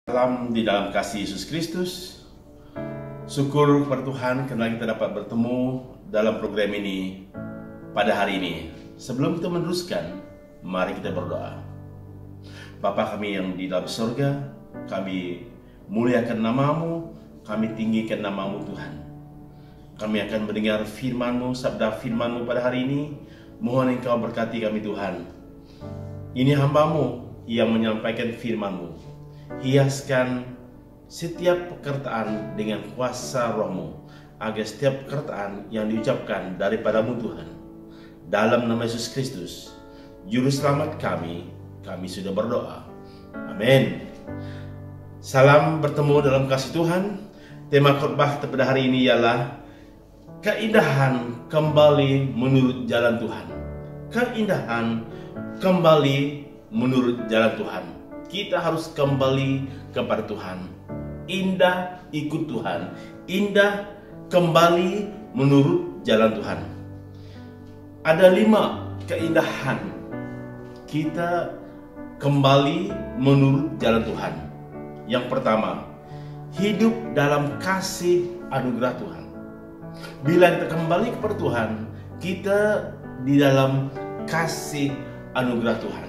Salam di dalam kasih Yesus Kristus. Syukur kepada Tuhan karena kita dapat bertemu dalam program ini pada hari ini. Sebelum kita meneruskan, mari kita berdoa. Bapa kami yang di dalam surga, kami muliakan nama-Mu, kami tinggikan nama-Mu Tuhan. Kami akan mendengar firman-Mu, sabda firman-Mu pada hari ini. Mohon Engkau berkati kami Tuhan. Ini hamba-Mu yang menyampaikan firman-Mu. Hiaskan setiap perkataan dengan kuasa Roh-Mu, agar setiap perkataan yang diucapkan daripada-Mu Tuhan. Dalam nama Yesus Kristus, Juru Selamat kami sudah berdoa. Amin. Salam bertemu dalam kasih Tuhan. Tema khotbah pada hari ini ialah keindahan kembali menurut jalan Tuhan. Keindahan kembali menurut jalan Tuhan. Kita harus kembali kepada Tuhan. Indah ikut Tuhan. Indah kembali menurut jalan Tuhan. Ada 5 keindahan kita kembali menurut jalan Tuhan. Yang pertama, hidup dalam kasih anugerah Tuhan. Bila kita kembali kepada Tuhan, kita di dalam kasih anugerah Tuhan.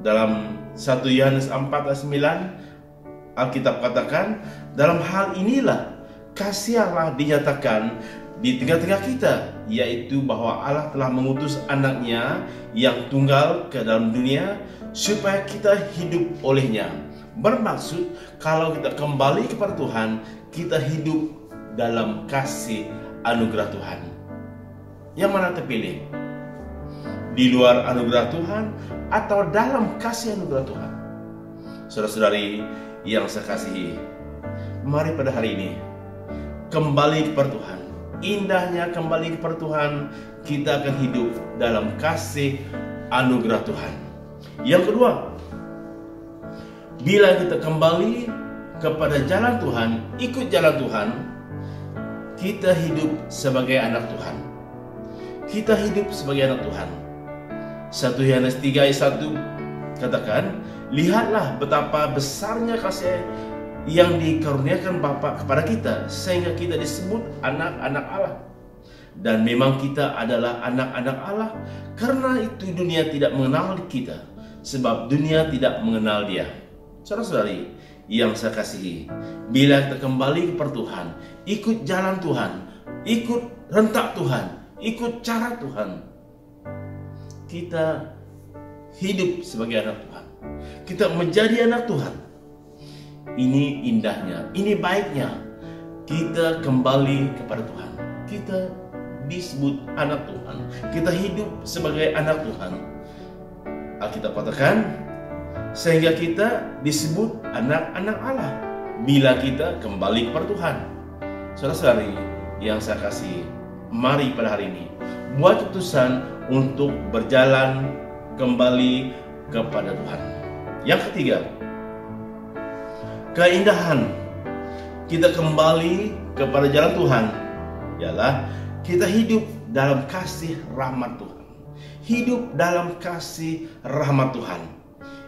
Dalam 1 Yohanes 4 ayat 9, Alkitab katakan, dalam hal inilah kasih Allah dinyatakan di tengah-tengah kita, yaitu bahwa Allah telah mengutus anaknya yang tunggal ke dalam dunia supaya kita hidup olehnya. Bermaksud kalau kita kembali kepada Tuhan, kita hidup dalam kasih anugerah Tuhan. Yang mana terpilih? Di luar anugerah Tuhan atau dalam kasih anugerah Tuhan? Saudara-saudari yang saya kasihi, mari pada hari ini kembali kepada Tuhan. Indahnya kembali kepada Tuhan, kita akan hidup dalam kasih anugerah Tuhan. Yang kedua, bila kita kembali kepada jalan Tuhan, ikut jalan Tuhan, kita hidup sebagai anak Tuhan. Kita hidup sebagai anak Tuhan. 1 Yohanes 3 ayat 1 katakan, lihatlah betapa besarnya kasih yang dikaruniakan Bapa kepada kita, sehingga kita disebut anak-anak Allah. Dan memang kita adalah anak-anak Allah. Karena itu dunia tidak mengenal kita, sebab dunia tidak mengenal Dia. Saudara-saudari yang saya kasihi, bila kita kembali kepada Tuhan, ikut jalan Tuhan, ikut rentak Tuhan, ikut cara Tuhan, kita hidup sebagai anak Tuhan. Kita menjadi anak Tuhan. Ini indahnya, ini baiknya kita kembali kepada Tuhan. Kita disebut anak Tuhan. Kita hidup sebagai anak Tuhan. Alkitab katakan, sehingga kita disebut anak-anak Allah bila kita kembali kepada Tuhan. Saudara-saudari yang saya kasih, mari pada hari ini buat keputusan untuk berjalan kembali kepada Tuhan. Yang ketiga, keindahan kita kembali kepada jalan Tuhan ialah kita hidup dalam kasih rahmat Tuhan. Hidup dalam kasih rahmat Tuhan.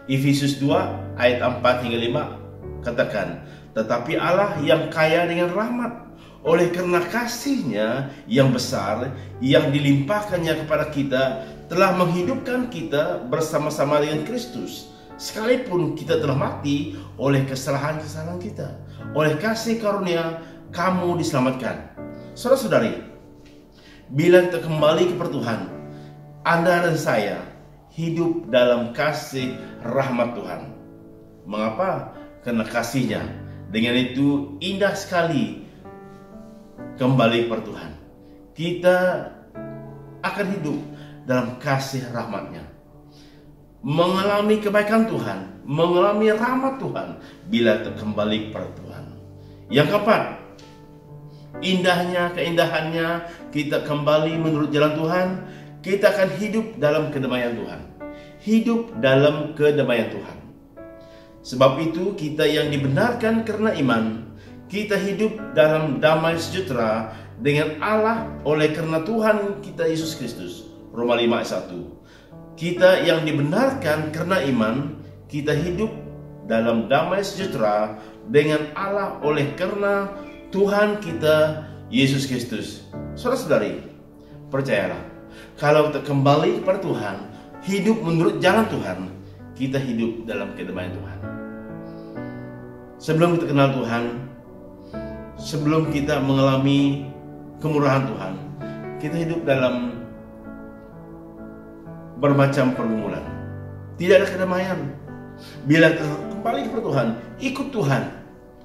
Efesus 2 ayat 4 hingga 5 katakan, tetapi Allah yang kaya dengan rahmat, oleh karena kasih-Nya yang besar yang dilimpahkannya kepada kita, telah menghidupkan kita bersama-sama dengan Kristus, sekalipun kita telah mati oleh kesalahan-kesalahan kita. Oleh kasih karunia kamu diselamatkan. Saudara-saudari, bila kita kembali kepada Tuhan, Anda dan saya hidup dalam kasih rahmat Tuhan. Mengapa? Karena kasih-Nya. Dengan itu indah sekali kembali kepada Tuhan. Kita akan hidup dalam kasih rahmat-Nya, mengalami kebaikan Tuhan, mengalami rahmat Tuhan bila kembali kepada Tuhan. Yang keempat, indahnya, keindahannya kita kembali menurut jalan Tuhan, kita akan hidup dalam kedamaian Tuhan. Hidup dalam kedamaian Tuhan. Sebab itu kita yang dibenarkan karena iman, kita hidup dalam damai sejahtera dengan Allah oleh karena Tuhan kita Yesus Kristus. Roma 5 ayat 1. Kita yang dibenarkan karena iman, kita hidup dalam damai sejahtera dengan Allah oleh karena Tuhan kita Yesus Kristus. Saudara-saudari, percayalah, kalau kita kembali kepada Tuhan, hidup menurut jalan Tuhan, kita hidup dalam kedamaian Tuhan. Sebelum kita kenal Tuhan, sebelum kita mengalami kemurahan Tuhan, kita hidup dalam bermacam pergumulan. Tidak ada kedamaian. Bila kita kembali kepada Tuhan, ikut Tuhan,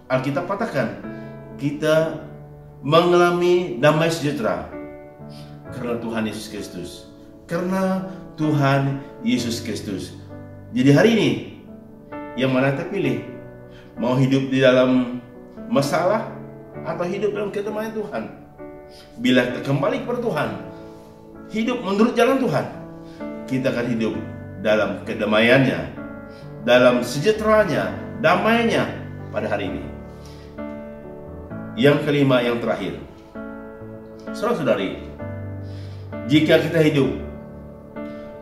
Alkitab katakan kita mengalami damai sejahtera karena Tuhan Yesus Kristus. Karena Tuhan Yesus Kristus. Jadi hari ini, yang mana kita pilih? Mau hidup di dalam masalah atau hidup dalam kedamaian Tuhan? Bila kita kembali kepada Tuhan, hidup menurut jalan Tuhan, kita akan hidup dalam kedamaiannya, dalam sejahteranya, damainya pada hari ini. Yang kelima, yang terakhir, saudara-saudari, jika kita hidup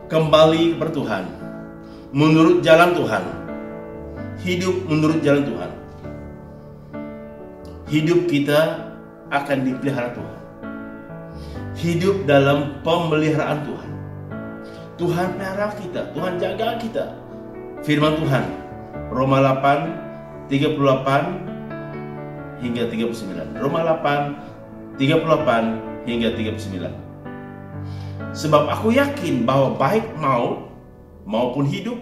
kembali kepada Tuhan, menurut jalan Tuhan, hidup menurut jalan Tuhan, hidup kita akan dipelihara Tuhan. Hidup dalam pemeliharaan Tuhan. Tuhan pelihara kita, Tuhan jaga kita. Firman Tuhan, Roma 8, 38 hingga 39. Roma 8, 38 hingga 39. Sebab aku yakin bahwa baik maut maupun hidup,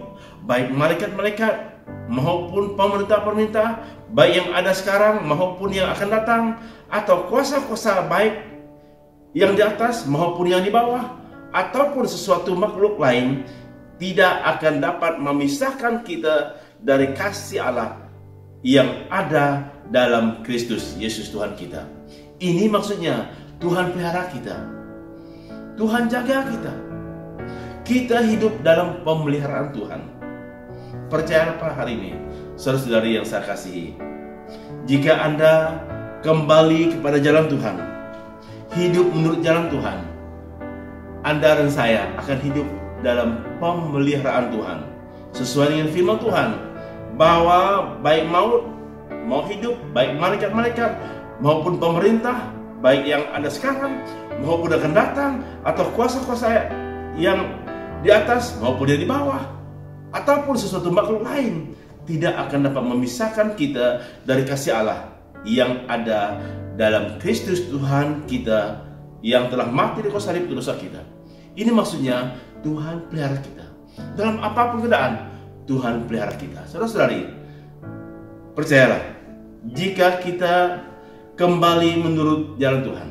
baik malaikat-malaikat maupun pemerintah-pemerintah, baik yang ada sekarang maupun yang akan datang, atau kuasa-kuasa baik yang di atas maupun yang di bawah, ataupun sesuatu makhluk lain, tidak akan dapat memisahkan kita dari kasih Allah yang ada dalam Kristus Yesus Tuhan kita. Ini maksudnya Tuhan pelihara kita, Tuhan jaga kita. Kita hidup dalam pemeliharaan Tuhan. Percayalah pada hari ini, saudara-saudari yang saya kasihi, jika Anda kembali kepada jalan Tuhan, hidup menurut jalan Tuhan, Anda dan saya akan hidup dalam pemeliharaan Tuhan. Sesuai dengan firman Tuhan, bahwa baik maut mau hidup, baik malaikat-malaikat maupun pemerintah, baik yang ada sekarang maupun akan datang, atau kuasa-kuasa yang di atas maupun yang di bawah, ataupun sesuatu makhluk lain, tidak akan dapat memisahkan kita dari kasih Allah yang ada dalam Kristus Tuhan kita, yang telah mati di kayu salib untuk dosa kita. Ini maksudnya Tuhan pelihara kita. Dalam apapun keadaan, Tuhan pelihara kita. Saudara-saudari, percayalah, jika kita kembali menurut jalan Tuhan,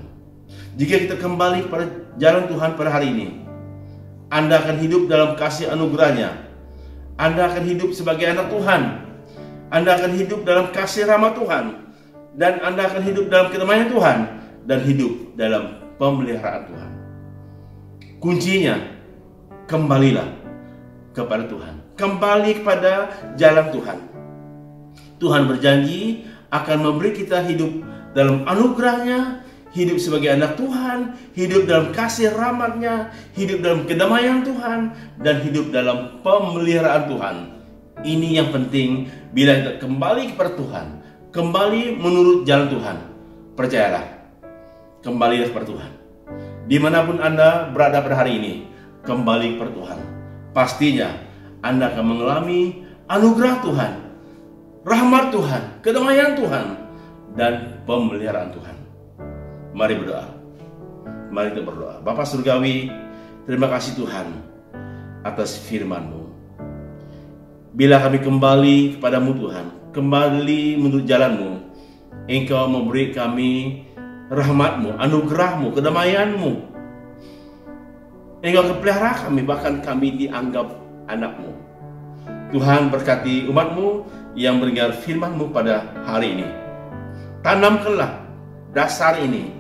jika kita kembali pada jalan Tuhan pada hari ini, Anda akan hidup dalam kasih anugerahnya. Anda akan hidup sebagai anak Tuhan. Anda akan hidup dalam kasih rahmat Tuhan. Dan Anda akan hidup dalam kedamaian Tuhan. Dan hidup dalam pemeliharaan Tuhan. Kuncinya, kembalilah kepada Tuhan. Kembali kepada jalan Tuhan. Tuhan berjanji akan memberi kita hidup dalam anugerahnya, hidup sebagai anak Tuhan, hidup dalam kasih rahmat-Nya, hidup dalam kedamaian Tuhan, dan hidup dalam pemeliharaan Tuhan. Ini yang penting bila kita kembali kepada Tuhan, kembali menurut jalan Tuhan. Percayalah, kembalilah kepada Tuhan. Dimanapun Anda berada pada hari ini, kembali kepada Tuhan. Pastinya Anda akan mengalami anugerah Tuhan, rahmat Tuhan, kedamaian Tuhan, dan pemeliharaan Tuhan. Mari berdoa. Mari kita berdoa. Bapa Surgawi, terima kasih Tuhan atas firman-Mu. Bila kami kembali kepadamu Tuhan, kembali menurut jalan-Mu, Engkau memberi kami rahmat-Mu, anugerah-Mu, kedamaian-Mu. Engkau akan pelihara kami, bahkan kami dianggap anak-Mu. Tuhan berkati umat-Mu yang mendengar firman-Mu pada hari ini. Tanamkanlah dasar ini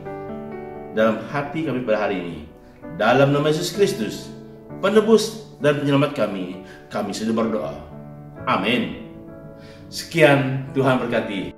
dalam hati kami pada hari ini. Dalam nama Yesus Kristus, penebus dan penyelamat kami sudah berdoa. Amin. Sekian, Tuhan berkati.